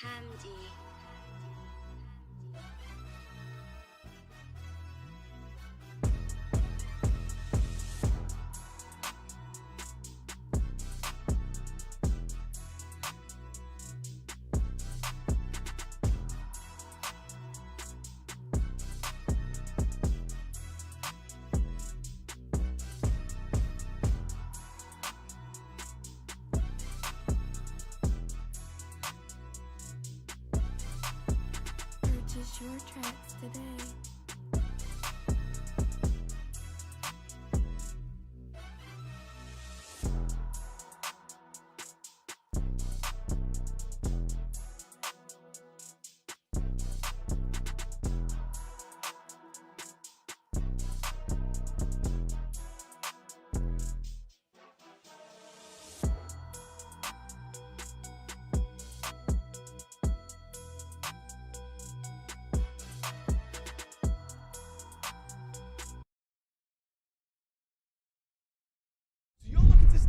Purchase your tracks today.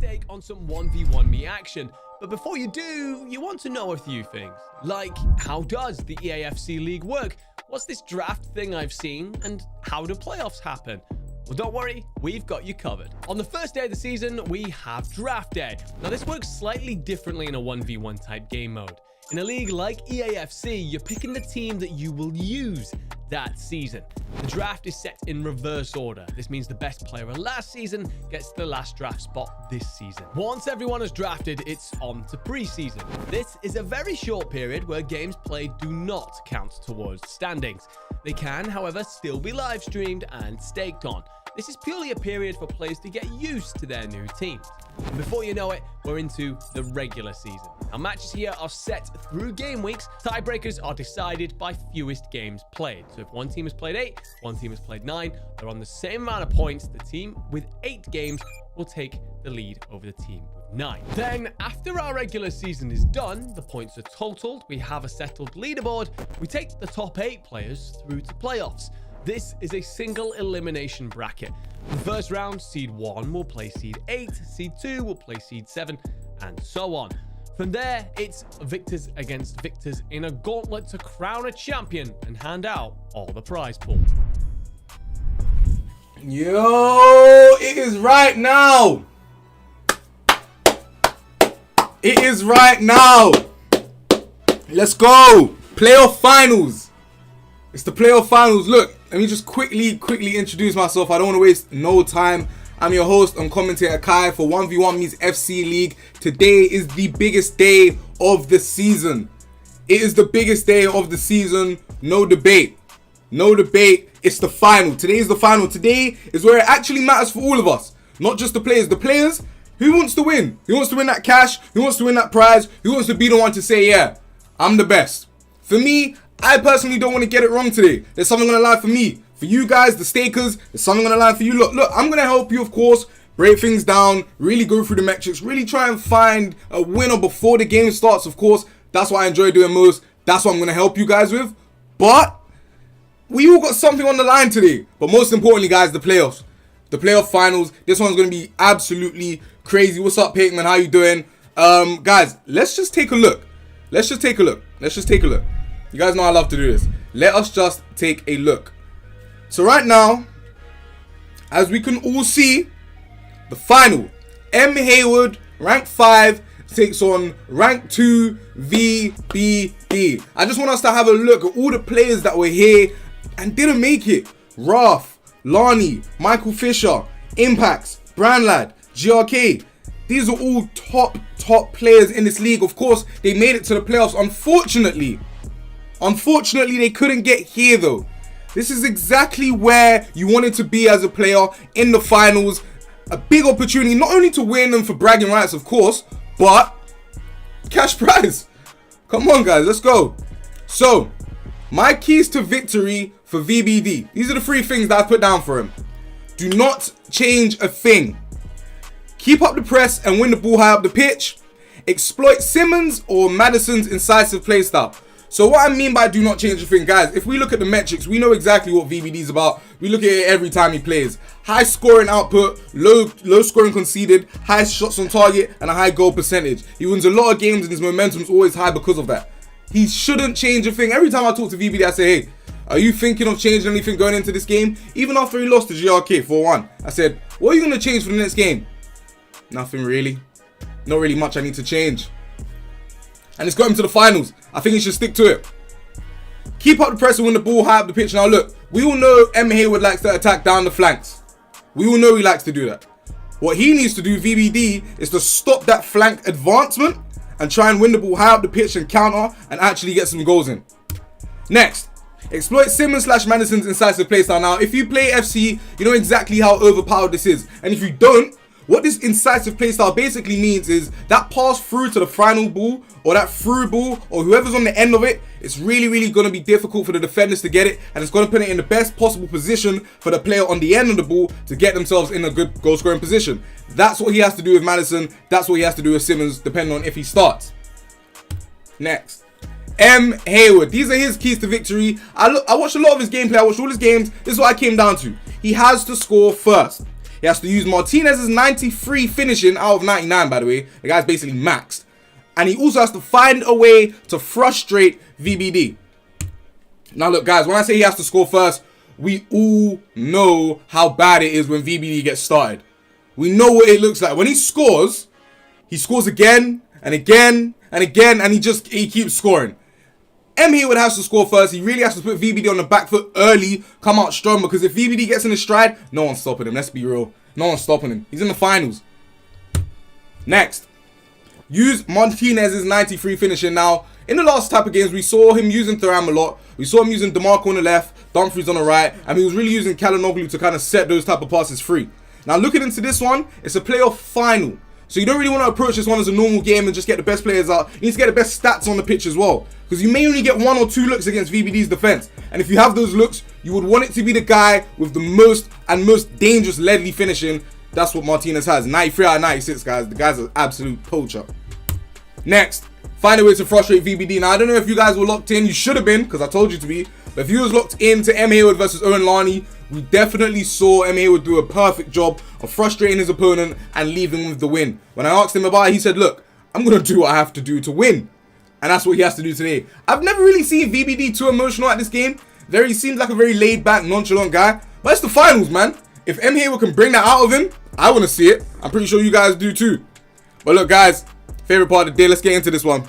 Take on some 1v1 me action, but before you do, you want to know a few things, like how does the EAFC League work, what's this draft thing I've seen, and how do playoffs happen? Well, don't worry, we've got you covered. On the first day of the season, we have draft day. Now this works slightly differently in a 1v1 type game mode. In a league like EAFC, you're picking the team that you will use that season. The draft is set in reverse order. This means the best player of last season gets the last draft spot this season. Once everyone is drafted, it's on to preseason. This is a very short period where games played do not count towards standings. They can, however, still be live streamed and staked on. This is purely a period for players to get used to their new teams. And before you know it, we're into the regular season. Our matches here are set through game weeks. Tiebreakers are decided by fewest games played. So if one team has played 8, one team has played 9, they're on the same amount of points. The team with 8 games will take the lead over the team with 9. Then, after our regular season is done, the points are totaled, we have a settled leaderboard, we take the top 8 players through to playoffs. This is a single elimination bracket. The first round, seed 1 will play seed 8, seed 2 will play seed 7, and so on. From there, it's victors against victors in a gauntlet to crown a champion and hand out all the prize pool. Yo, it is right now. It is right now. Let's go. Playoff finals. It's the playoff finals. Look, let me just quickly introduce myself. I don't want to waste no time. I'm your host and commentator Kai for 1v1 Me's FC League. Today is the biggest day of the season. It is the biggest day of the season. No debate. No debate. It's the final. Today is the final. Today is where it actually matters for all of us. Not just the players. The players, who wants to win? Who wants to win that cash? Who wants to win that prize? Who wants to be the one to say, yeah, I'm the best? For me, I personally don't want to get it wrong today. There's something on the line for me. For you guys, the stakers, there's something on the line for you. Look, I'm going to help you, of course, break things down, really go through the metrics, really try and find a winner before the game starts, of course. That's what I enjoy doing most. That's what I'm going to help you guys with. But we all got something on the line today. But most importantly, guys, the playoffs. The playoff finals. This one's going to be absolutely crazy. What's up, Payton? How you doing? Guys, let's just take a look. Let's just take a look. You guys know I love to do this. Let us just take a look. So right now, as we can all see, the final. MHaywxrd, rank 5, takes on rank 2 VBD. I just want us to have a look at all the players that were here and didn't make it. Raf, Lani, Michael Fisher, Impacts, Brandlad, GRK. These are all top players in this league. Of course, they made it to the playoffs. Unfortunately, they couldn't get here though. This is exactly where you wanted to be as a player in the finals. A big opportunity, not only to win and for bragging rights, of course, but cash prize. Come on, guys, let's go. So, my keys to victory for VBD. These are the 3 things that I put down for him. Do not change a thing. Keep up the press and win the ball high up the pitch. Exploit Simmons or Madison's incisive playstyle. So what I mean by do not change a thing, guys, if we look at the metrics, we know exactly what VBD is about. We look at it every time he plays. High scoring output, low scoring conceded, high shots on target, and a high goal percentage. He wins a lot of games and his momentum is always high because of that. He shouldn't change a thing. Every time I talk to VBD, I say, hey, are you thinking of changing anything going into this game? Even after he lost to GRK 4-1, I said, what are you going to change for the next game? Nothing really. Not really much I need to change. And it's got him to the finals. I think he should stick to it. Keep up the press and win the ball high up the pitch. Now look, we all know MHaywxrd likes to attack down the flanks. We all know he likes to do that. What he needs to do, VBD, is to stop that flank advancement and try and win the ball high up the pitch and counter and actually get some goals in. Next, exploit Simmons/Madison's incisive playstyle. Now, if you play FC, you know exactly how overpowered this is. And if you don't, what this incisive playstyle basically means is that pass through to the final ball or that through ball or whoever's on the end of it, it's really going to be difficult for the defenders to get it, and it's going to put it in the best possible position for the player on the end of the ball to get themselves in a good goal scoring position. That's what he has to do with Madison. That's what he has to do with Simmons, depending on if he starts. Next, MHaywxrd. These are his keys to victory. I watched a lot of his gameplay. I watched all his games. This is what I came down to. He has to score first. He has to use Martinez's 93 finishing out of 99, by the way. The guy's basically maxed. And he also has to find a way to frustrate VBD. Now look, guys, when I say he has to score first, we all know how bad it is when VBD gets started. We know what it looks like. When he scores again and again and again, and he keeps scoring. MHaywxrd has to score first. He really has to put VBD on the back foot early, come out strong, because if VBD gets in his stride, no one's stopping him. Let's be real. No one's stopping him. He's in the finals. Next, use Martinez's 93 finishing. Now, in the last type of games, we saw him using Thuram a lot. We saw him using DeMarco on the left, Dumfries on the right, and he was really using Kalinoglu to kind of set those type of passes free. Now, looking into this one, it's a playoff final. So you don't really want to approach this one as a normal game and just get the best players out. You need to get the best stats on the pitch as well, because you may only get 1 or 2 looks against VBD's defense. And if you have those looks, you would want it to be the guy with the most dangerous Ledley finishing. That's what Martinez has. 93 out of 96, guys. The guy's an absolute poacher. Next, find a way to frustrate VBD. Now, I don't know if you guys were locked in. You should have been, because I told you to be. But if you was locked in to MHaywxrd versus Owen Larney, we definitely saw MHaywxrd do a perfect job of frustrating his opponent and leaving him with the win. When I asked him about it, he said, look, I'm going to do what I have to do to win. And that's what he has to do today. I've never really seen VBD too emotional at this game. He seems like a very laid-back, nonchalant guy. But it's the finals, man. If MHaywxrd can bring that out of him, I want to see it. I'm pretty sure you guys do too. But look, guys, favorite part of the day. Let's get into this one.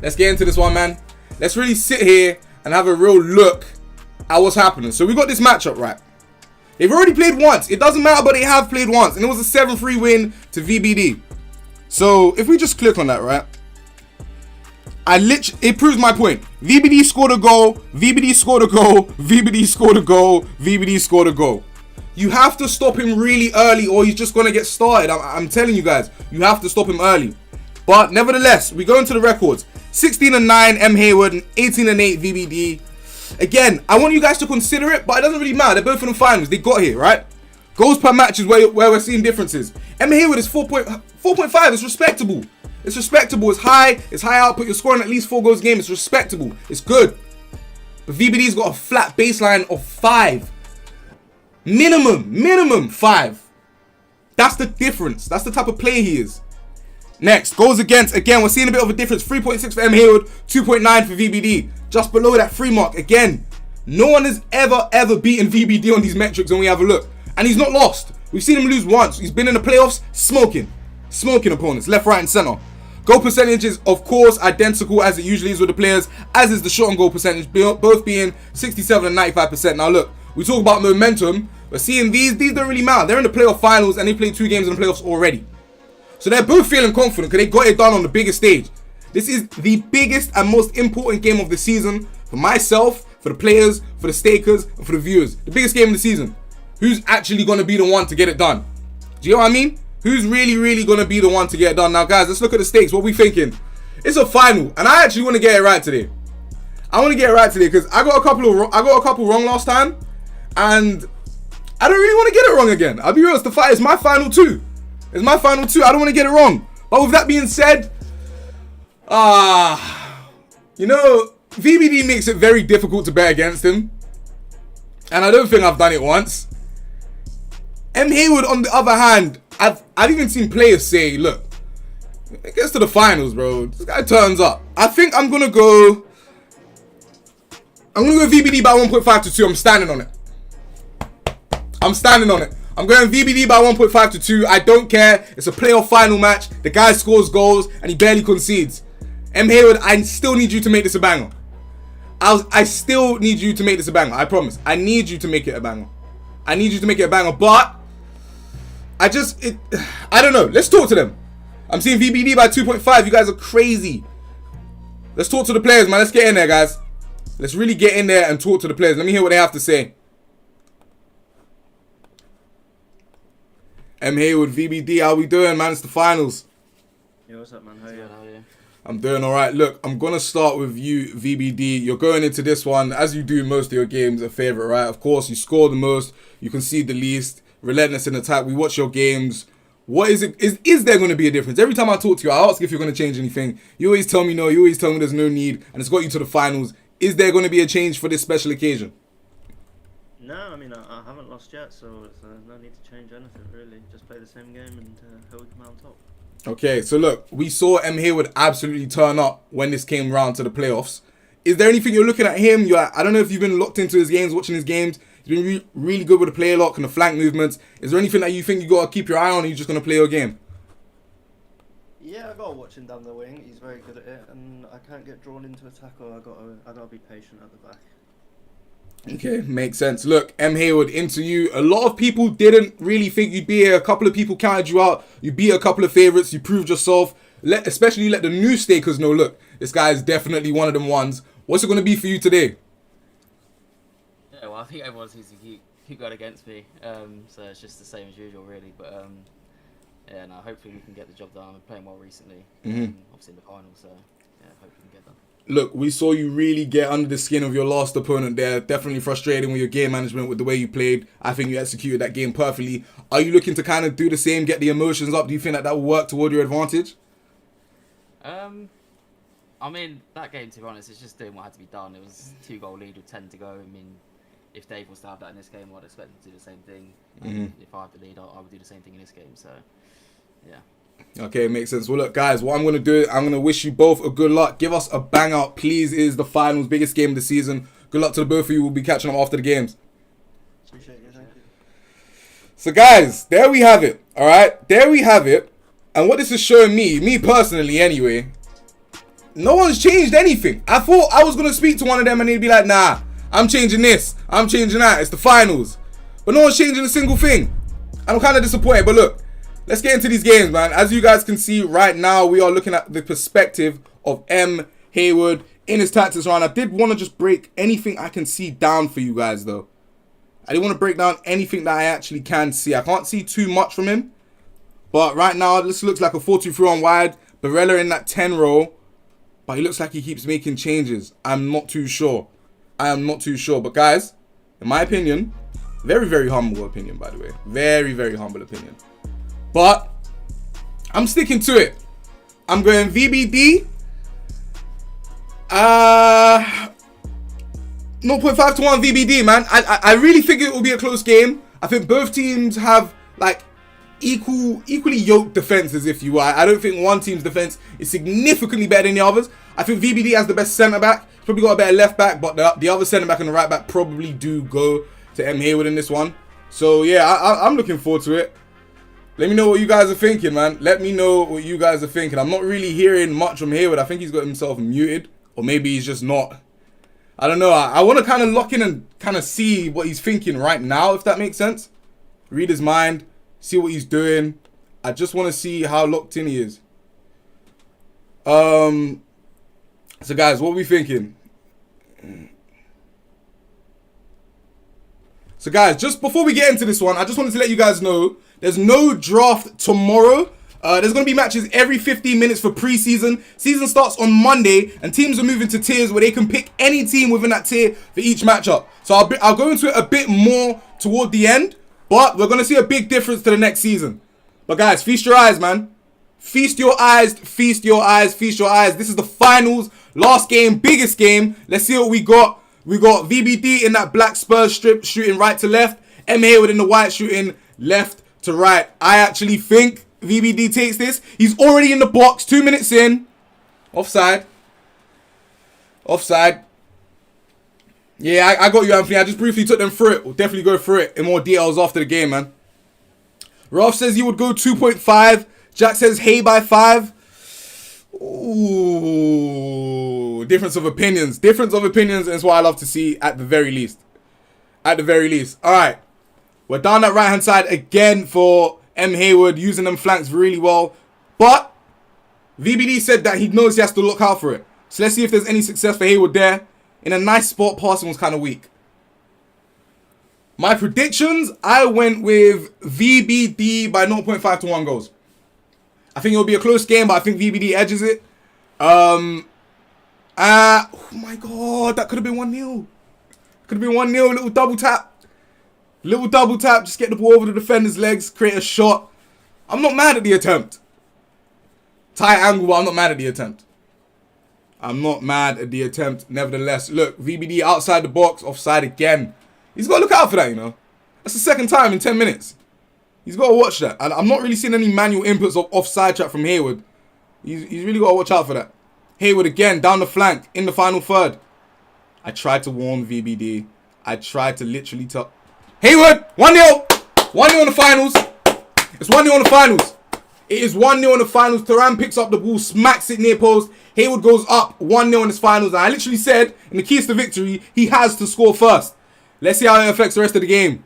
Let's get into this one, man. Let's really sit here and have a real look at what's happening. So we got this matchup, right? They've already played once. It doesn't matter, but they have played once. And it was a 7-3 win to VBD. So if we just click on that, right? It proves my point. VBD scored a goal. VBD scored a goal. VBD scored a goal. VBD scored a goal. You have to stop him really early or he's just going to get started. I'm telling you guys, you have to stop him early. But nevertheless, we go into the records. 16-9 MHaywxrd and 18-8 VBD. Again, I want you guys to consider it, but it doesn't really matter. They're both in the finals. They got here, right? Goals per match is where we're seeing differences. MHaywxrd is 4.5. It's respectable. It's respectable. It's high output. You're scoring at least 4 goals a game. It's respectable. It's good. But VBD's got a flat baseline of 5. Minimum 5. That's the difference. That's the type of player he is. Next, goals against. Again, we're seeing a bit of a difference. 3.6 for MHaywxrd, 2.9 for VBD. Just below that 3 mark. Again, no one has ever beaten VBD on these metrics when we have a look. And he's not lost. We've seen him lose once. He's been in the playoffs smoking opponents, left, right, and center. Goal percentage is, of course, identical as it usually is with the players, as is the shot on goal percentage, both being 67 and 95%. Now look, we talk about momentum, but seeing these don't really matter. They're in the playoff finals and they played 2 games in the playoffs already. So they're both feeling confident because they got it done on the biggest stage. This is the biggest and most important game of the season for myself, for the players, for the stakers, and for the viewers. The biggest game of the season. Who's actually going to be the one to get it done? Do you know what I mean? Who's really going to be the one to get it done? Now, guys, let's look at the stakes. What we thinking? It's a final, and I actually want to get it right today. I want to get it right today because I got a couple wrong last time, and I don't really want to get it wrong again. I'll be honest, it's my final too. It's my final too. I don't want to get it wrong. But with that being said, you know, VBD makes it very difficult to bet against him, and I don't think I've done it once. MHaywxrd, on the other hand, I've even seen players say, look, It gets to the finals, bro. This guy turns up. I think I'm gonna go VBD by 1.5 to 2. I'm standing on it. I'm standing on it. I'm going VBD by 1.5 to 2. I don't care. It's a playoff final match. The guy scores goals and he barely concedes. MHaywxrd, I still need you to make this a banger. I still need you to make this a banger. I promise. I need you to make it a banger. I need you to make it a banger. But I don't know. Let's talk to them. I'm seeing VBD by 2.5. You guys are crazy. Let's talk to the players, man. Let's get in there, guys. Let's really get in there and talk to the players. Let me hear what they have to say. MHaywxrd, VBD, how we doing, man? It's the finals. Yo, what's up, man? How are you? I'm doing all right. Look, I'm going to start with you, VBD. You're going into this one, as you do most of your games, a favourite, right? Of course, you score the most. You concede the least. Relentless in attack. We watch your games. What is it? Is there going to be a difference? Every time I talk to you, I ask if you're going to change anything. You always tell me no. You always tell me there's no need. And it's got you to the finals. Is there going to be a change for this special occasion? No, I mean, I haven't lost yet, so there's no need to change anything, really. Just play the same game and hope we come out on top. Okay, so look, we saw MHaywxrd absolutely turn up when this came round to the playoffs. Is there anything you're looking at him? I don't know if you've been locked into his games, watching his games. He's been really good with the player lock and the flank movements. Is there anything that you think you got to keep your eye on, or are you just going to play your game? Yeah, I got to watch him down the wing. He's very good at it, and I can't get drawn into attack, or I got to be patient at the back. Okay, makes sense. Look, MHaywxrd, into you. A lot of people didn't really think you'd be here. A couple of people counted you out. You beat a couple of favourites. You proved yourself. Especially let the new stakers know, look, this guy is definitely one of them ones. What's it going to be for you today? Yeah, well, I think everyone seems to keep going against me. So it's just the same as usual, really. But yeah, no, hopefully we can get the job done. I'm playing well recently, obviously in the final, so yeah, hopefully we can get done. Look, we saw you really get under the skin of your last opponent there. Definitely frustrating with your game management, with the way you played. I think you executed that game perfectly. Are you looking to kind of do the same, get the emotions up? Do you think that will work toward your advantage? I mean, that game, to be honest, it's just doing what had to be done. It was 2-goal lead with 10 to go. I mean, if Dave was to have that in this game, I'd expect him to do the same thing. If I had the lead, I would do the same thing in this game. So, yeah. Okay, makes sense. Well, look, guys, what I'm going to do, I'm going to wish you both a good luck. Give us a bang out, please. It is the finals, biggest game of the season. Good luck to the both of you. We'll be catching up after the games. Appreciate you, thank you. So, guys, there we have it. All right, there we have it. And what this is showing me personally anyway, no one's changed anything. I thought I was going to speak to one of them and they'd be like, nah, I'm changing this. I'm changing that. It's the finals. But no one's changing a single thing. I'm kind of disappointed. But look, let's get into these games, man. As you guys can see right now, we are looking at the perspective of MHaywxrd in his tactics round. I did want to just break anything I can see down for you guys, though. I didn't want to break down anything that I actually can see. I can't see too much from him. But right now, this looks like a 4-2-3 on wide. Barella in that 10 role. But he looks like he keeps making changes. I'm not too sure. I am not too sure. But guys, in my opinion, very, very humble opinion, by the way. Very, very humble opinion. But I'm sticking to it. I'm going VBD. 0.5 to 1 VBD, man. I really think it will be a close game. I think both teams have like equally yoked defenses, if you will. I don't think one team's defense is significantly better than the others. I think VBD has the best centre back. He's probably got a better left back, but the other centre back and the right back probably do go to MHaywxrd in this one. So yeah, I'm looking forward to it. Let me know what you guys are thinking, man. Let me know what you guys are thinking. I'm not really hearing much from Hayward. I think he's got himself muted, or maybe he's just not. I don't know. I want to kind of lock in and kind of see what he's thinking right now, if that makes sense. Read his mind, see what he's doing. I just want to see how locked in he is. So guys, what are we thinking? So guys, just before we get into this one, I just wanted to let you guys know there's no draft tomorrow. There's going to be matches every 15 minutes for preseason. Season starts on Monday, and teams are moving to tiers where they can pick any team within that tier for each matchup. So I'll go into it a bit more toward the end, but we're going to see a big difference to the next season. But guys, feast your eyes, man. Feast your eyes, feast your eyes, feast your eyes. This is the finals, last game, biggest game. Let's see what we got. We got VBD in that black Spurs strip shooting right to left. MHaywxrd in the white shooting left to right. I actually think VBD takes this. He's already in the box. 2 minutes in. Offside. Offside. Yeah, I got you, Anthony. I just briefly took them through it. We'll definitely go through it in more details after the game, man. Ralph says he would go 2.5. Jack says hey by 5. Ooh. Difference of opinions. Difference of opinions is what I love to see at the very least. At the very least. All right. We're down that right-hand side again for MHaywxrd, using them flanks really well. But VBD said that he knows he has to look out for it. So let's see if there's any success for Hayward there. In a nice spot, passing was kind of weak. My predictions, I went with VBD by 0.5 to 1 goals. I think it'll be a close game, but I think VBD edges it. Oh my God, that could have been 1-0. Could have been 1-0, little double tap. Little double tap, just get the ball over the defender's legs, create a shot. I'm not mad at the attempt. Tight angle, but I'm not mad at the attempt. I'm not mad at the attempt, nevertheless. Look, VBD outside the box, offside again. He's got to look out for that, you know. That's the second time in 10 minutes. He's got to watch that. And I'm not really seeing any manual inputs of offside trap from Hayward. He's really got to watch out for that. Hayward again, down the flank, in the final third. I tried to warn VBD. I tried to literally tell... Hayward, 1-0. 1-0 in the finals. It's 1-0 in the finals. It is 1-0 in the finals. Thuram picks up the ball, smacks it near post. Hayward goes up 1-0 in his finals. And I literally said, in the keys to victory, he has to score first. Let's see how it affects the rest of the game.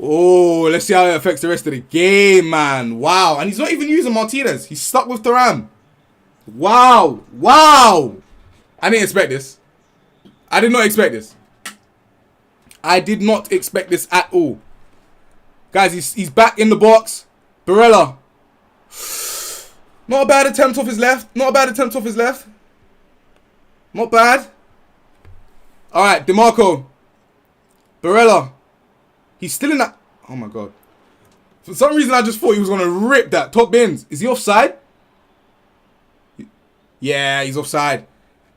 Oh, let's see how it affects the rest of the game, man. Wow. And he's not even using Martinez. He's stuck with Thuram. Wow. Wow. I didn't expect this. I did not expect this. I did not expect this at all. Guys, he's back in the box. Barella. Not a bad attempt off his left. Not a bad attempt off his left. Not bad. All right, DeMarco. Barella. He's still in that. Oh, my God. For some reason, I just thought he was going to rip that. Top bins. Is he offside? Yeah, he's offside.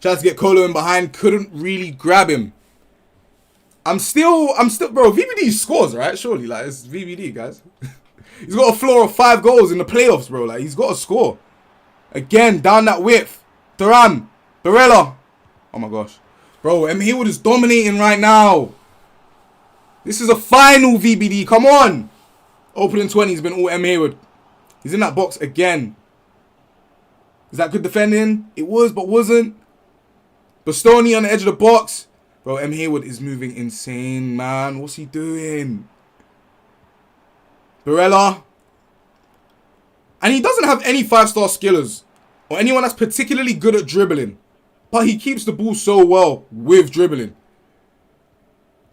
Tried to get Colo in behind. Couldn't really grab him. I'm still, bro, VBD scores, right? Surely, like, it's VBD, guys. He's got a floor of 5 goals in the playoffs, bro. Like, he's got to score. Again, down that width. Thuram. Barella. Oh, my gosh. Bro, MHaywxrd is dominating right now. This is a final, VBD. Come on. Opening 20 has been all MHaywxrd. He's in that box again. Is that good defending? It was, but wasn't. Bastoni on the edge of the box. Bro, MHaywxrd is moving insane, man. What's he doing? Barella. And he doesn't have any 5-star skillers or anyone that's particularly good at dribbling. But he keeps the ball so well with dribbling.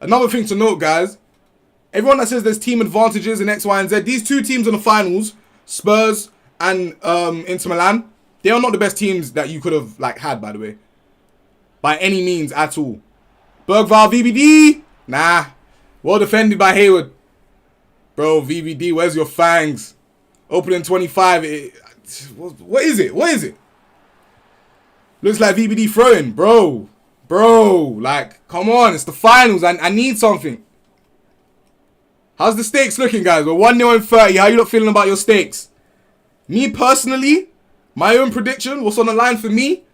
Another thing to note, guys. Everyone that says there's team advantages in X, Y, and Z. These two teams in the finals, Spurs and Inter Milan, they are not the best teams that you could have had, by the way. By any means at all. Bergval, VBD. Nah. Well defended by Hayward. Bro, VBD, where's your fangs? Opening 25. What is it? What is it? Looks like VBD throwing. Bro. Like, come on. It's the finals. I need something. How's the stakes looking, guys? We're 1-0 and 30. How you lot feeling about your stakes? Me personally, my own prediction, what's on the line for me?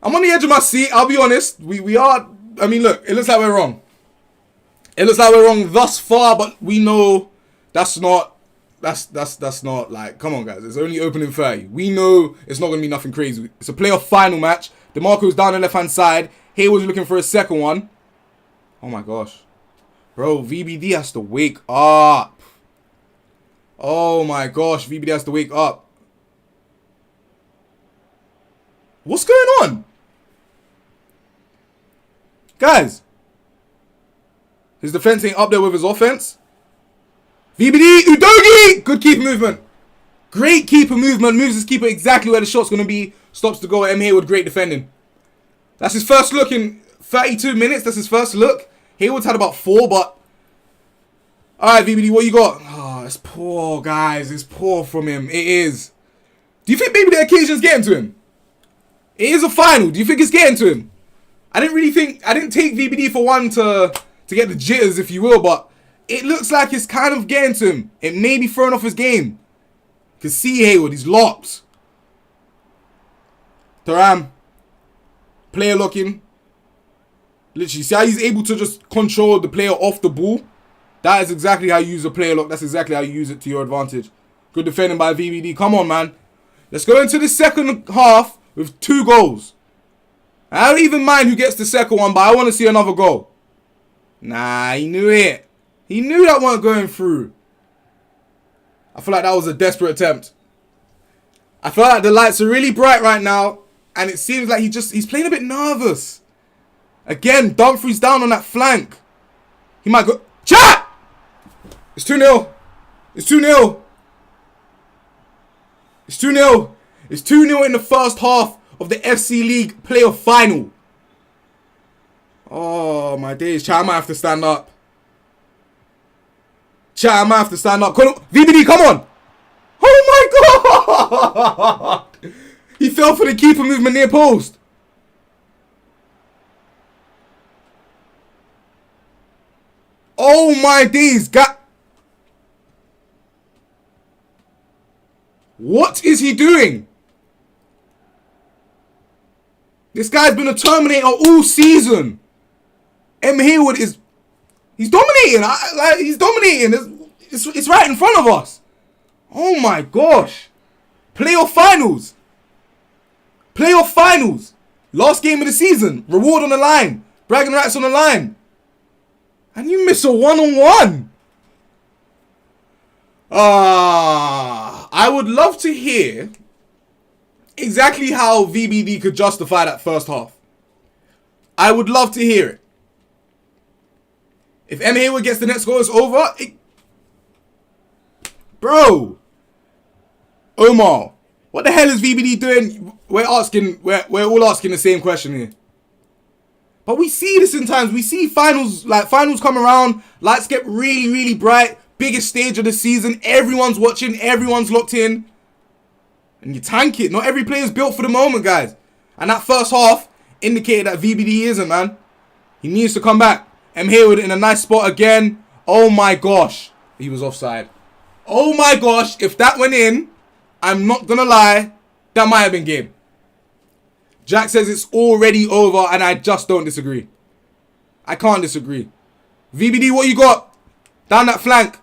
I'm on the edge of my seat. I'll be honest. We are. I mean, look. It looks like we're wrong. It looks like we're wrong thus far, but we know that's not. That's not like. Come on, guys. It's only opening 30. We know it's not gonna be nothing crazy. It's a playoff final match. DeMarco's down the left-hand side. Hayward's looking for a second one. Oh my gosh, bro. VBD has to wake up. Oh my gosh, VBD has to wake up. What's going on? Guys, his defense ain't up there with his offense. VBD, Udogi! Good keeper movement. Great keeper movement. Moves his keeper exactly where the shot's going to be. Stops the goal at MHaywxrd. Great defending. That's his first look in 32 minutes. That's his first look. Hayward's had about 4, but... Alright, VBD, what you got? Oh, it's poor, guys. It's poor from him. It is. Do you think maybe the occasion's getting to him? It is a final. Do you think it's getting to him? I didn't take VBD for one to get the jitters, if you will, but it looks like it's kind of getting to him. It may be throwing off his game. You can see Hayward, he's locked. Thuram. Player locking. Literally, see how he's able to just control the player off the ball? That is exactly how you use a player lock. That's exactly how you use it to your advantage. Good defending by VBD. Come on, man. Let's go into the second half with 2 goals. I don't even mind who gets the second one, but I want to see another goal. Nah, he knew it. He knew that wasn't going through. I feel like that was a desperate attempt. I feel like the lights are really bright right now, and it seems like he's playing a bit nervous. Again, Dumfries down on that flank. He might go... Chat! It's 2-0. It's 2-0. It's 2-0. It's 2-0 in the first half of the FC League playoff final. Oh, my days. Chat, I might have to stand up. Chat, I might have to stand up. VBD, come on. Oh, my God. He fell for the keeper movement near post. Oh, my days. What is he doing? This guy's been a Terminator all season. MHaywxrd is... He's dominating. He's dominating. It's right in front of us. Oh my gosh. Playoff finals. Playoff finals. Last game of the season. Reward on the line. Bragging rights on the line. And you miss a one-on-one. I would love to hear exactly how VBD could justify that first half. I would love to hear it. If MHaywxrd gets the next goal, it's over. Bro. Omar. What the hell is VBD doing? We're all asking the same question here. But we see this in times. We see finals come around. Lights get really, really bright. Biggest stage of the season. Everyone's watching. Everyone's locked in. And you tank it. Not every player is built for the moment, guys. And that first half indicated that VBD isn't, man. He needs to come back. MHaywxrd in a nice spot again. Oh my gosh. He was offside. Oh my gosh. If that went in, I'm not going to lie, that might have been game. Jack says it's already over, and I just don't disagree. I can't disagree. VBD, what you got? Down that flank.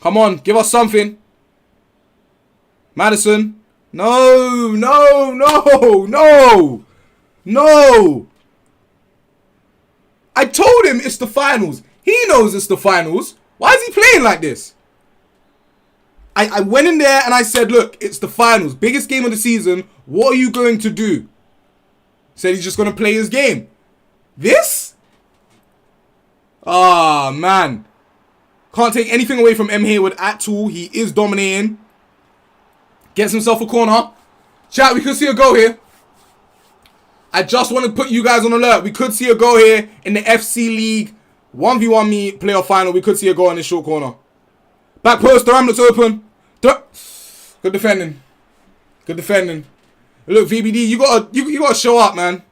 Come on, give us something. Madison. No, no, no, no. No. I told him it's the finals. He knows it's the finals. Why is he playing like this? I went in there and I said, look, it's the finals. Biggest game of the season. What are you going to do? Said he's just going to play his game. This? Ah, man. Can't take anything away from MHaywxrd at all. He is dominating. Gets himself a corner. Chat, we could see a goal here. I just want to put you guys on alert. We could see a goal here in the FC League 1v1 me playoff final. We could see a goal in this short corner. Back post, Thuram looks open. Good defending. Good defending. Look, VBD, you gotta show up, man.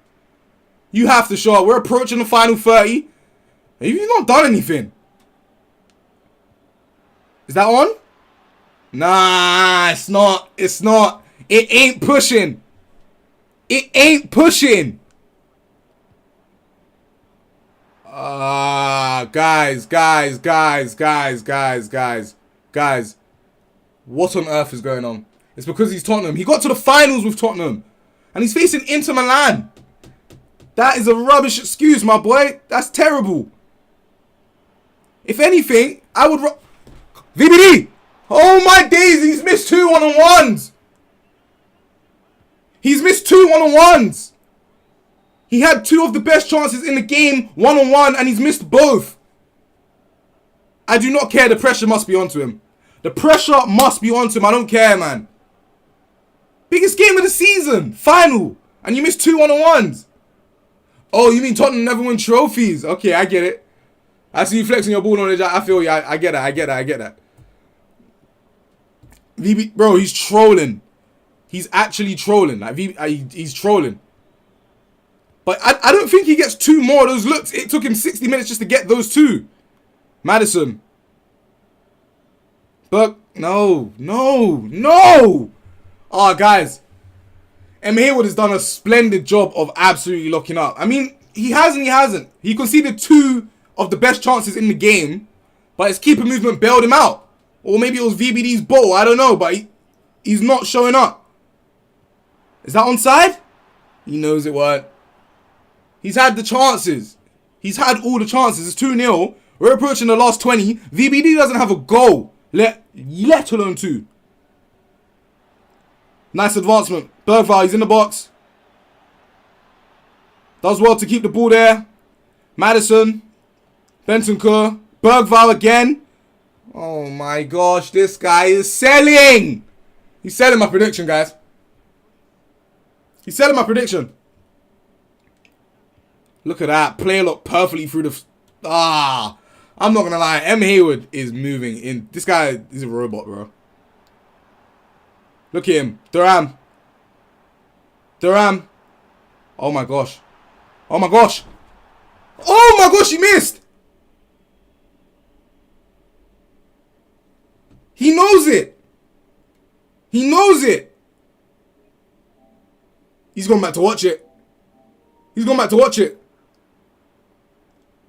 You have to show up. We're approaching the final 30. You've not done anything. Is that on? Nah, it's not. It's not. It ain't pushing. It ain't pushing. Guys. What on earth is going on? It's because he's Tottenham. He got to the finals with Tottenham. And he's facing Inter Milan. That is a rubbish excuse, my boy. That's terrible. If anything, I would... VBD! Oh my days, he's missed 2 one-on-ones. He's missed 2 one-on-ones. He had 2 of the best chances in the game, one-on-one, and he's missed both. I do not care. The pressure must be onto him. The pressure must be onto him. I don't care, man. Biggest game of the season. Final. And you missed 2 one-on-ones. Oh, you mean Tottenham never win trophies? Okay, I get it. I see you flexing your ball knowledge. I feel you. I get that. VB, bro, he's trolling. He's actually trolling. Like he's trolling. But I don't think he gets 2 more of those looks. It took him 60 minutes just to get those 2. Madison. But no. Oh, guys. MHaywxrd has done a splendid job of absolutely locking up. I mean, he hasn't. He conceded 2 of the best chances in the game, but his keeper movement bailed him out. Or maybe it was VBD's ball. I don't know, but he's not showing up. Is that onside? He knows it weren't. He's had the chances. He's had all the chances. It's 2-0. We're approaching the last 20. VBD doesn't have a goal, let alone 2. Nice advancement. Bergvall, he's in the box. Does well to keep the ball there. Madison. Bentancur. Bergvall again. Oh my gosh, this guy is selling. He's selling my prediction, guys. He's selling my prediction. Look at that. Player looked perfectly through the... I'm not going to lie. MHaywxrd is moving in. This guy is a robot, bro. Look at him. Thuram. Oh my gosh. Oh my gosh, he missed. He knows it. He's going back to watch it.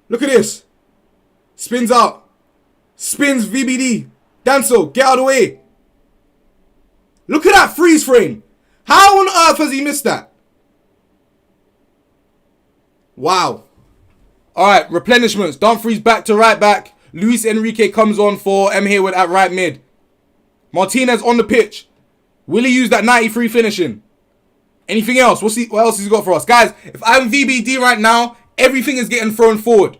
Look at this. Spins out. Spins VBD. Danso, get out of the way. Look at that freeze frame. How on earth has he missed that? Wow. Alright, replenishments. Dumfries back to right back. Luis Enrique comes on for MHaywxrd at right mid. Martinez on the pitch. Will he use that 93 finishing? Anything else? What else has he got for us? Guys, if I'm VBD right now, everything is getting thrown forward.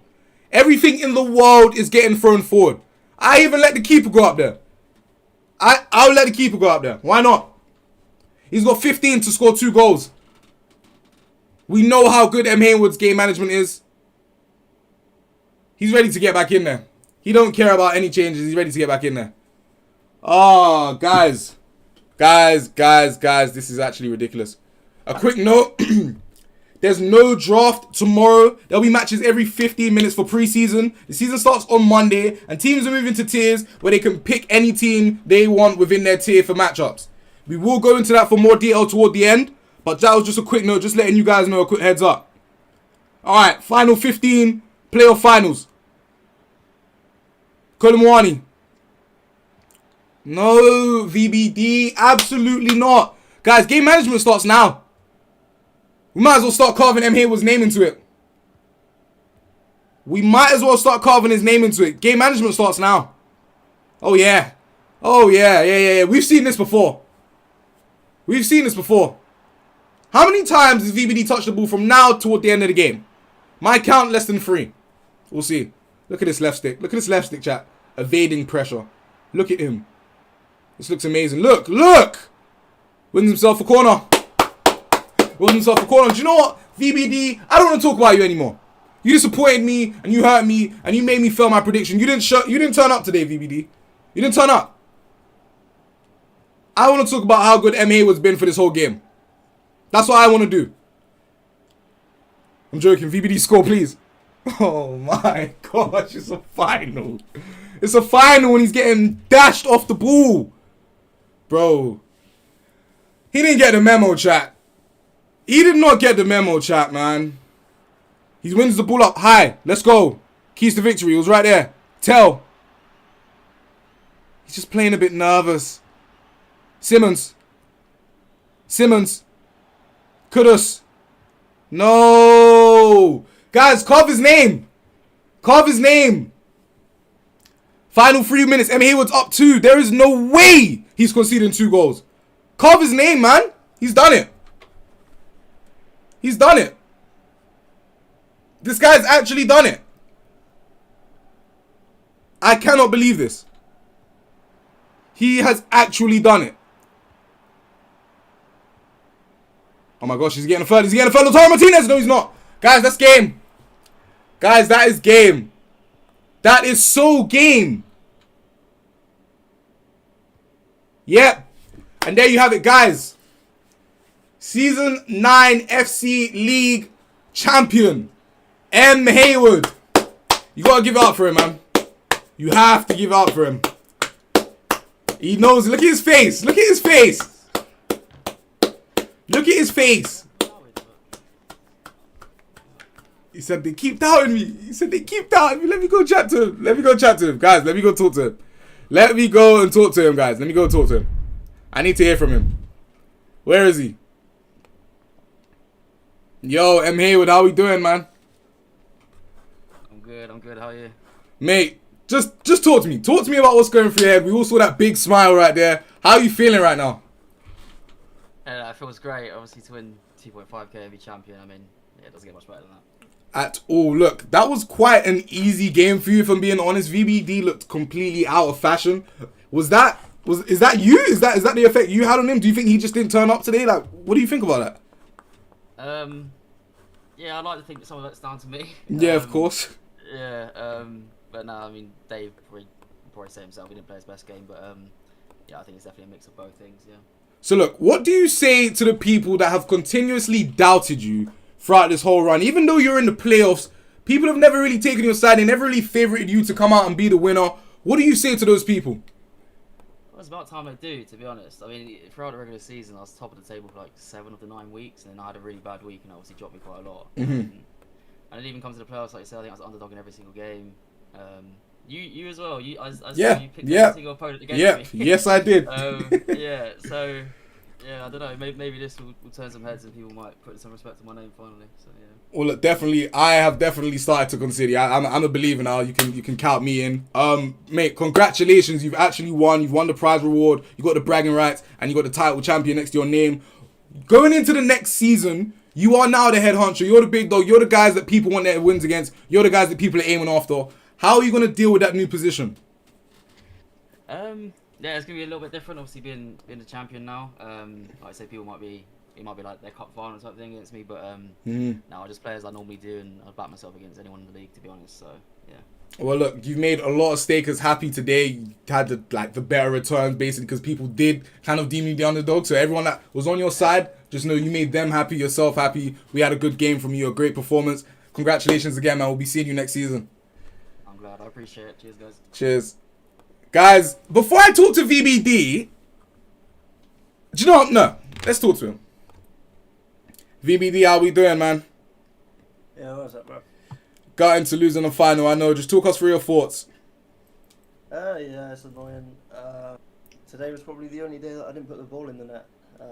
Everything in the world is getting thrown forward. I even let the keeper go up there. I'll let the keeper go up there. Why not? He's got 15 to score 2 goals. We know how good MHaywxrd's game management is. He's ready to get back in there. He don't care about any changes. He's ready to get back in there. Oh, guys. Guys, this is actually ridiculous. A quick note. There's no draft tomorrow. There'll be matches every 15 minutes for preseason. The season starts on Monday, and teams are moving to tiers where they can pick any team they want within their tier for matchups. We will go into that for more detail toward the end, but that was just a quick note, just letting you guys know, a quick heads up. Alright, final 15, playoff finals. Kolomwani. No, VBD, absolutely not. Guys, game management starts now. We might as well start carving MHaywxrd's name into it. Game management starts now. Oh, yeah. Yeah. We've seen this before. How many times has VBD touched the ball from now toward the end of the game? My count, less than 3. We'll see. Look at this left stick. Chat. Evading pressure. Look at him. This looks amazing. Look. Wins himself a corner. Do you know what? VBD, I don't want to talk about you anymore. You disappointed me, and you hurt me, and you made me fail my prediction. You didn't turn up today, VBD. You didn't turn up. I want to talk about how good MHaywxrd's been for this whole game. That's what I want to do. I'm joking. VBD, score, please. Oh my gosh, it's a final. It's a final when he's getting dashed off the ball. Bro. He didn't get the memo, chat. He did not get the memo, chat, man. He wins the ball up high. Let's go. Keys to victory. It was right there. Tell. He's just playing a bit nervous. Simmons. Kudus. No. Guys, carve his name. Final 3 minutes. MHaywxrd's up 2. There is no way he's conceding 2 goals. Carve his name, man. He's done it. This guy's actually done it. I cannot believe this. He has actually done it. Oh my gosh, he's getting a third. Lautaro Martinez. No, he's not. Guys, that's game. Guys, that is game. That is so game. Yep. And there you have it, guys. Season 9 FC League champion, MHaywxrd. You gotta give it up for him, man. You have to give it up for him. He knows. Look at his face. Look at his face. Look at his face. He said they keep doubting me. He said they keep doubting me. Let me go chat to him. Let me go chat to him. Guys, let me go talk to him. Let me go and talk to him, guys. Let me go talk to him. I need to hear from him. Where is he? Yo, MHaywxrd, how we doing, man? I'm good. How are you? Mate, just talk to me. Talk to me about what's going through your head. We all saw that big smile right there. How are you feeling right now? Yeah, it feels great. Obviously, to win 2.5k and be champion, I mean, yeah, it doesn't get much better than that. At all. Look, that was quite an easy game for you, if I'm being honest. VBD looked completely out of fashion. Is that you? Is that the effect you had on him? Do you think he just didn't turn up today? Like, what do you think about that? Yeah, I'd like to think that some of that's down to me. Yeah, of course. Yeah, but no, I mean, Dave probably say himself he didn't play his best game, but yeah, I think it's definitely a mix of both things. Yeah. So look, what do you say to the people that have continuously doubted you throughout this whole run? Even though you're in the playoffs, people have never really taken your side. They never really favorited you to come out and be the winner. What do you say to those people? Well, it's about time I do, to be honest. I mean, throughout the regular season, I was top of the table for like 7 of the 9 weeks, and then I had a really bad week, and obviously dropped me quite a lot. And it even comes to the playoffs, like you said, I think I was underdog in every single game. You as well. You picked every single opponent against me. Yes, I did. Yeah, so yeah, I don't know. Maybe this will turn some heads, and people might put some respect to my name finally. So yeah. Well, look, definitely, I have definitely started to consider. I'm a believer now. You can count me in. Mate, congratulations. You've actually won. You've won the prize reward. You got the bragging rights, and you got the title champion next to your name. Going into the next season, you are now the head honcho. You're the big dog. You're the guys that people want their wins against. You're the guys that people are aiming after. How are you going to deal with that new position? Yeah, it's going to be a little bit different. Obviously, being the champion now. Like I say, it might be like their cup final type thing against me. But no, I just play as I normally do, and I back myself against anyone in the league, to be honest. So yeah. Well, look, you've made a lot of stakers happy today. You had the better returns, basically, because people did kind of deem you the underdog. So everyone that was on your side, just know you made them happy, yourself happy. We had a good game from you, a great performance. Congratulations again, man. We'll be seeing you next season. I'm glad. I appreciate it. Cheers, guys. Cheers. Guys, before I talk to VBD, do you know what? No, let's talk to him. VBD, how we doing, man? Yeah, what's up, bro? Got into losing the final, I know. Just talk us through your thoughts. Yeah, it's annoying. Today was probably the only day that I didn't put the ball in the net.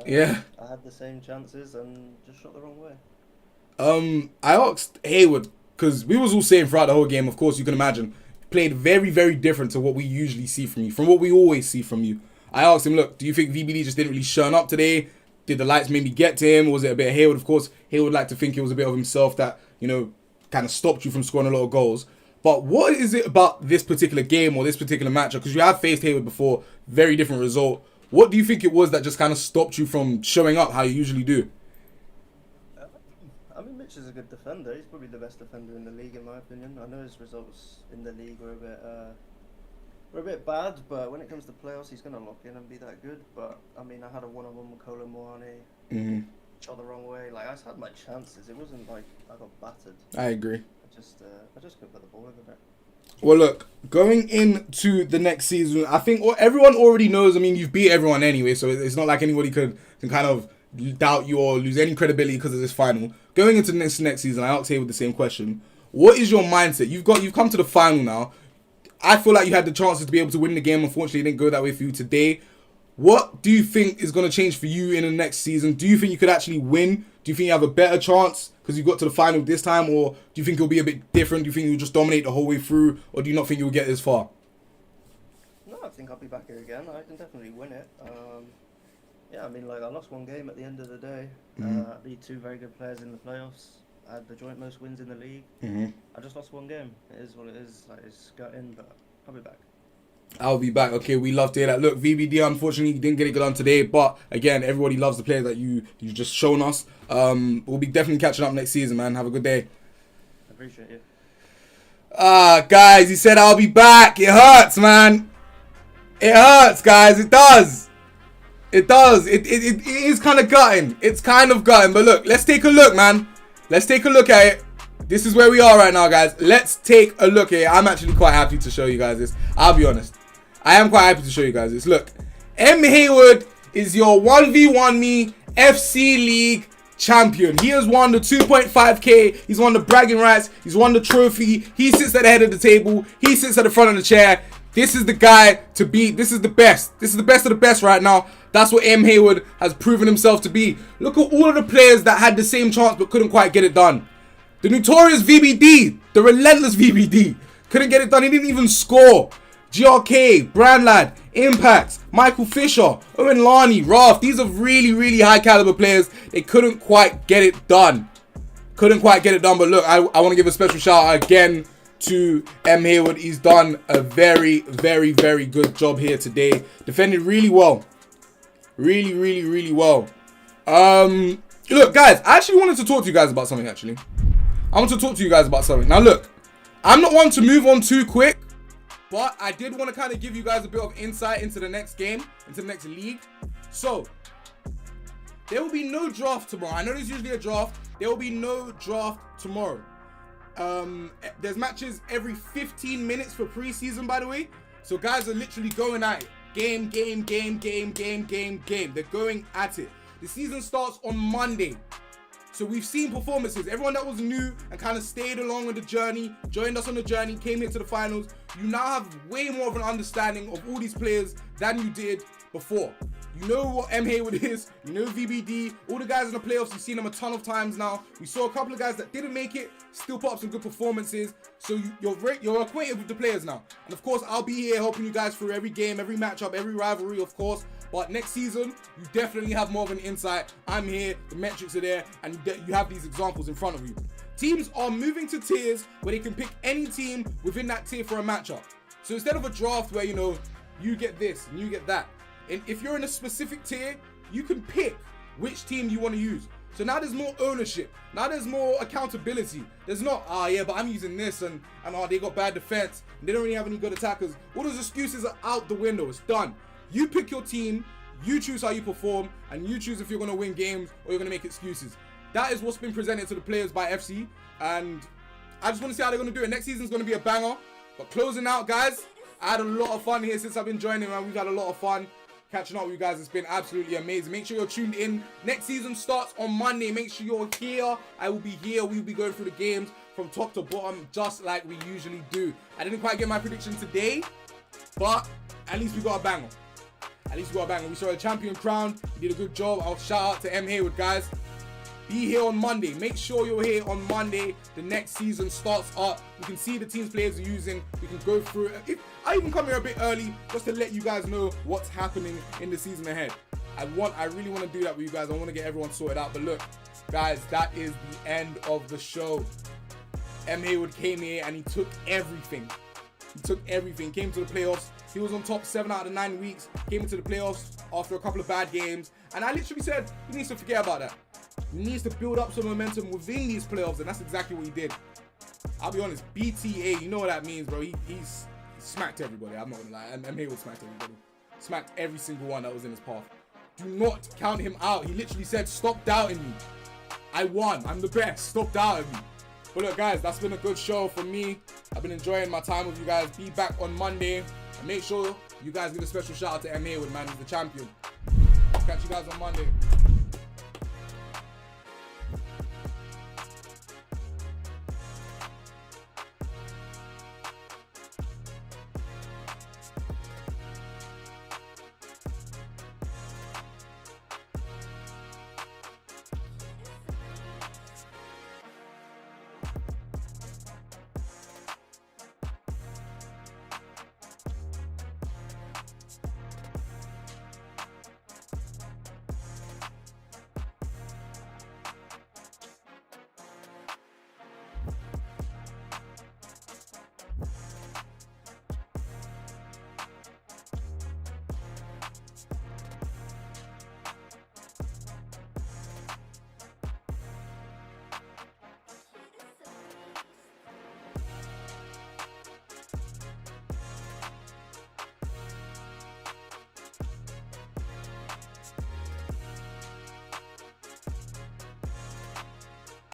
Yeah. I had the same chances and just shot the wrong way. I asked Haywxrd, because we was all saying throughout the whole game, of course, you can imagine, played very, very different to what we usually see from you, from what we always see from you. I asked him, look, do you think VBD just didn't really shine up today? Did the lights maybe get to him? Was it a bit of Haywxrd? Of course, Haywxrd would like to think it was a bit of himself that, you know, kind of stopped you from scoring a lot of goals. But what is it about this particular game or this particular matchup? Because you have faced Haywxrd before, very different result. What do you think it was that just kind of stopped you from showing up how you usually do? I mean, Mitch is a good defender. He's probably the best defender in the league, in my opinion. I know his results in the league were a bit bad, but when it comes to playoffs, he's going to lock in and be that good. But, I mean, I had a one-on-one with Kolo Moane. Shot the wrong way. Like, I just had my chances. It wasn't like I got battered. I agree. I just couldn't put the ball in there. Well, look, going into the next season, I think everyone already knows. I mean, you've beat everyone anyway, so it's not like anybody can kind of doubt you or lose any credibility because of this final. Going into the next season, I asked Haywxrd the same question. What is your mindset? You've come to the final now. I feel like you had the chances to be able to win the game. Unfortunately, it didn't go that way for you today. What do you think is going to change for you in the next season? Do you think you could actually win? Do you think you have a better chance because you got to the final this time? Or do you think it'll be a bit different? Do you think you'll just dominate the whole way through? Or do you not think you'll get this far? No, I think I'll be back here again. I can definitely win it. Yeah, I mean, like, I lost one game at the end of the day. I beat 2 very good players in the playoffs. I had the joint most wins in the league. I just lost one game. It is what it is. Like, it's gutting, but I'll be back. I'll be back. Okay, we love to hear that. Look, VBD, unfortunately, didn't get it done today. But, again, everybody loves the players that you've just shown us. We'll be definitely catching up next season, man. Have a good day. I appreciate you. Guys, he said I'll be back. It hurts, man. It hurts, guys. It does. It does. It is kind of gutting. It's kind of gutting. But look, let's take a look, man. Let's take a look at it. this is where we are right now, guys. Let's take a look here. I'm actually quite happy to show you guys this. I'll be honest. I am quite happy to show you guys this. Look, MHaywxrd is your 1v1 me FC League champion. He has won the 2.5k. He's won the bragging rights. He's won the trophy. He sits at the head of the table. He sits at the front of the chair. This is the guy to beat. This is the best. This is the best of the best right now. That's what MHaywxrd has proven himself to be. Look at all of the players that had the same chance but couldn't quite get it done. The notorious VBD, the relentless VBD, couldn't get it done. He didn't even score. GRK, Brandlad, Impact, Michael Fisher, Owen Lani, Raf. These are really, really high caliber players. They couldn't quite get it done. Couldn't quite get it done. But look, I want to give a special shout out again to MHaywxrd. He's done a very, very, very good job here today. Defended really well. Really, really, really well. Look, guys, I actually wanted to talk to you guys about something, actually. I want to talk to you guys about something. Now, look, I'm not one to move on too quick, but I did want to kind of give you guys a bit of insight into the next game, into the next league. So, there will be no draft tomorrow. I know there's usually a draft. There will be no draft tomorrow. There's matches every 15 minutes for preseason, by the way. So, guys are literally going at it. Game. They're going at it. The season starts on Monday. So we've seen performances. Everyone that was new and kind of stayed along with the journey, joined us on the journey, came into the finals. You now have way more of an understanding of all these players than you did before. You know what MHaywxrd is. You know VBD. All the guys in the playoffs, you've seen them a ton of times now. We saw a couple of guys that didn't make it, still put up some good performances. So you're acquainted with the players now. And of course, I'll be here helping you guys through every game, every matchup, every rivalry, of course. But next season, you definitely have more of an insight. I'm here, the metrics are there, and you have these examples in front of you. Teams are moving to tiers where they can pick any team within that tier for a matchup. So instead of a draft where, you know, you get this and you get that. And if you're in a specific tier, you can pick which team you want to use. So now there's more ownership. Now there's more accountability. There's not, yeah, but I'm using this and they got bad defense. And they don't really have any good attackers. All those excuses are out the window. It's done. You pick your team, you choose how you perform, and you choose if you're going to win games or you're going to make excuses. That is what's been presented to the players by FC, and I just want to see how they're going to do it. Next season's going to be a banger. But closing out, guys, I had a lot of fun here since I've been joining, man. We've had a lot of fun catching up with you guys. It's been absolutely amazing. Make sure you're tuned in. Next season starts on Monday. Make sure you're here. I will be here. We'll be going through the games from top to bottom, just like we usually do. I didn't quite get my prediction today, but at least we got a banger. At least we got a banger. We saw a champion crown. We did a good job. I'll shout out to MHaywxrd, guys. Be here on Monday. Make sure you're here on Monday. The next season starts up. You can see the teams players are using. We can go through it. I even come here a bit early just to let you guys know what's happening in the season ahead. I really want to do that with you guys. I want to get everyone sorted out. But look, guys, that is the end of the show. MHaywxrd came here and he took everything. He took everything. Came to the playoffs. He was on top 7 out of 9 weeks. Came into the playoffs after a couple of bad games. And I literally said he needs to forget about that. He needs to build up some momentum within these playoffs. And that's exactly what he did. I'll be honest. BTA, you know what that means, bro. He smacked everybody. I'm not going to lie. MHaywxrd smacked everybody. Smacked every single one that was in his path. Do not count him out. He literally said, stop doubting me. I won. I'm the best. Stop doubting me. But look, guys, that's been a good show for me. I've been enjoying my time with you guys. Be back on Monday. And make sure you guys give a special shout out to MHaywxrd, man. He's the champion. Catch you guys on Monday.